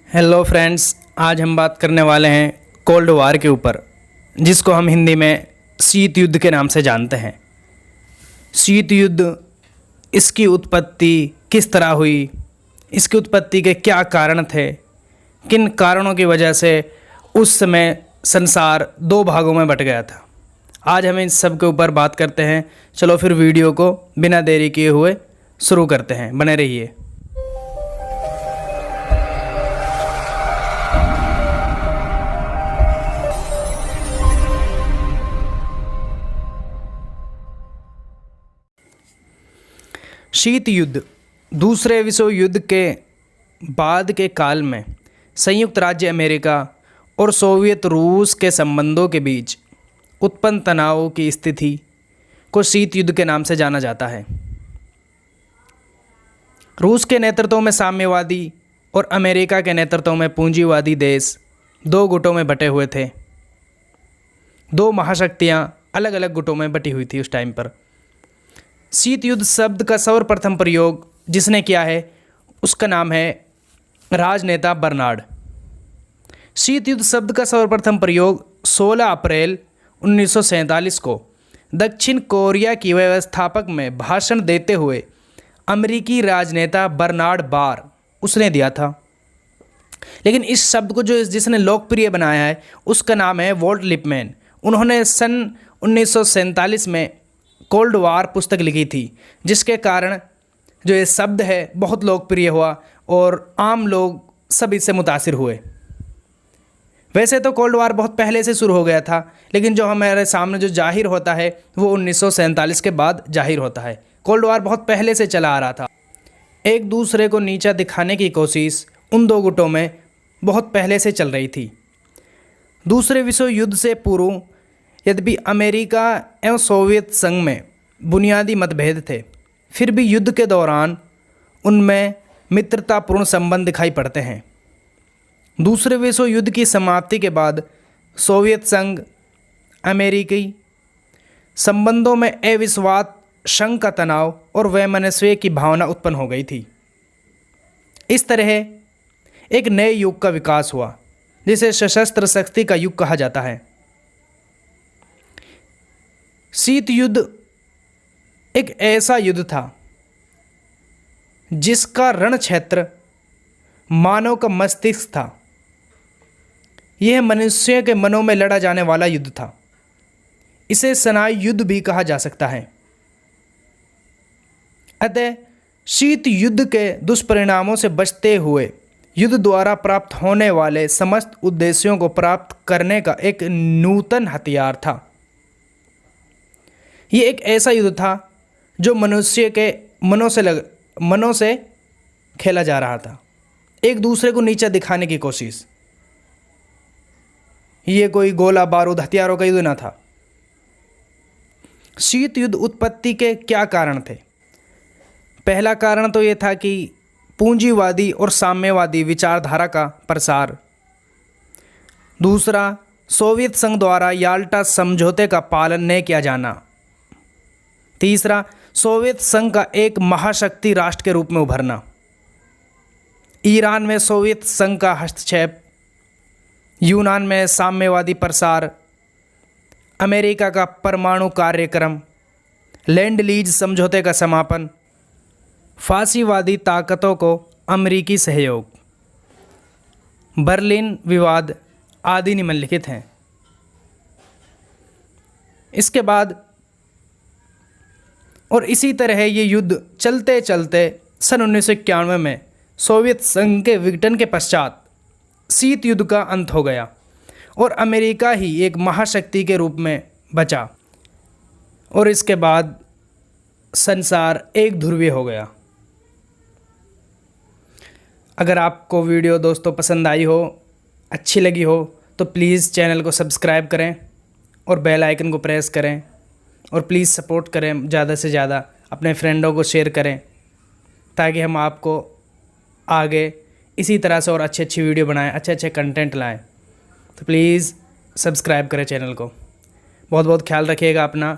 Hello friends, आज हम बात करने वाले हैं कोल्ड वार के ऊपर, जिसको हम हिंदी में शीत युद्ध के नाम से जानते हैं। शीत युद्ध, इसकी उत्पत्ति किस तरह हुई, इसकी उत्पत्ति के क्या कारण थे, किन कारणों की वजह से उस समय संसार दो भागों में बट गया था। आज हम इन सब के ऊपर बात करते हैं। चलो फिर वीडियो को बिना देरी किए हुए शुरू करते हैं, बने रहिए। शीत युद्ध दूसरे विश्व युद्ध के बाद के काल में संयुक्त राज्य अमेरिका और सोवियत रूस के संबंधों के बीच उत्पन्न तनाव की स्थिति को शीत युद्ध के नाम से जाना जाता है। रूस के नेतृत्व में साम्यवादी और अमेरिका के नेतृत्व में पूंजीवादी देश दो गुटों में बटे हुए थे। दो महाशक्तियां अलग अलग गुटों में बटी हुई थी उस टाइम पर। शीत युद्ध शब्द का सर्वप्रथम प्रयोग जिसने किया है उसका नाम है राजनेता बर्नार्ड। शीत युद्ध शब्द का सर्वप्रथम प्रयोग 16 अप्रैल 1947 को दक्षिण कोरिया की व्यवस्थापक में भाषण देते हुए अमेरिकी राजनेता बर्नार्ड बार उसने दिया था। लेकिन इस शब्द को जिसने लोकप्रिय बनाया है उसका नाम है वॉल्ट लिपमैन। उन्होंने सन 1947 में कोल्ड वार पुस्तक लिखी थी, जिसके कारण जो ये शब्द है बहुत लोकप्रिय हुआ और आम लोग सब इससे मुतासिर हुए। वैसे तो कोल्ड वार बहुत पहले से शुरू हो गया था, लेकिन जो हमारे सामने जो जाहिर होता है वो 1947 के बाद जाहिर होता है। कोल्ड वार बहुत पहले से चला आ रहा था। एक दूसरे को नीचा दिखाने की कोशिश उन दो गुटों में बहुत पहले से चल रही थी। दूसरे विश्व युद्ध से पूर्व यद्यपि अमेरिका एवं सोवियत संघ में बुनियादी मतभेद थे, फिर भी युद्ध के दौरान उनमें मित्रतापूर्ण संबंध दिखाई पड़ते हैं। दूसरे विश्व युद्ध की समाप्ति के बाद सोवियत संघ अमेरिकी संबंधों में अविश्वास, संघ का तनाव और वैमनस्य की भावना उत्पन्न हो गई थी। इस तरह एक नए युग का विकास हुआ, जिसे सशस्त्र शक्ति का युग कहा जाता है। शीत युद्ध एक ऐसा युद्ध था जिसका रण क्षेत्र मानव का मस्तिष्क था। यह मनुष्य के मनों में लड़ा जाने वाला युद्ध था। इसे स्नायु युद्ध भी कहा जा सकता है। अतः शीत युद्ध के दुष्परिणामों से बचते हुए युद्ध द्वारा प्राप्त होने वाले समस्त उद्देश्यों को प्राप्त करने का एक नूतन हथियार था। ये एक ऐसा युद्ध था जो मनुष्य के मनों से खेला जा रहा था। एक दूसरे को नीचा दिखाने की कोशिश। ये कोई गोला बारूद हथियारों का युद्ध न था। शीत युद्ध उत्पत्ति के क्या कारण थे? पहला कारण तो ये था कि पूंजीवादी और साम्यवादी विचारधारा का प्रसार। दूसरा, सोवियत संघ द्वारा याल्टा समझौते का पालन न किया जाना। तीसरा, सोवियत संघ का एक महाशक्ति राष्ट्र के रूप में उभरना। ईरान में सोवियत संघ का हस्तक्षेप, यूनान में साम्यवादी प्रसार, अमेरिका का परमाणु कार्यक्रम, लैंड लीज समझौते का समापन, फासीवादी ताकतों को अमेरिकी सहयोग, बर्लिन विवाद आदि निम्नलिखित हैं। इसके बाद और इसी तरह ये युद्ध चलते चलते सन 1991 में सोवियत संघ के विघटन के पश्चात शीत युद्ध का अंत हो गया और अमेरिका ही एक महाशक्ति के रूप में बचा और इसके बाद संसार एक ध्रुवीय हो गया। अगर आपको वीडियो दोस्तों पसंद आई हो, अच्छी लगी हो, तो प्लीज़ चैनल को सब्सक्राइब करें और बेल आइकन को प्रेस करें और प्लीज़ सपोर्ट करें। ज़्यादा से ज़्यादा अपने फ्रेंडों को शेयर करें ताकि हम आपको आगे इसी तरह से और अच्छी वीडियो बनाएं, अच्छे कंटेंट लाएं। तो प्लीज़ सब्सक्राइब करें चैनल को। बहुत बहुत ख्याल रखिएगा अपना।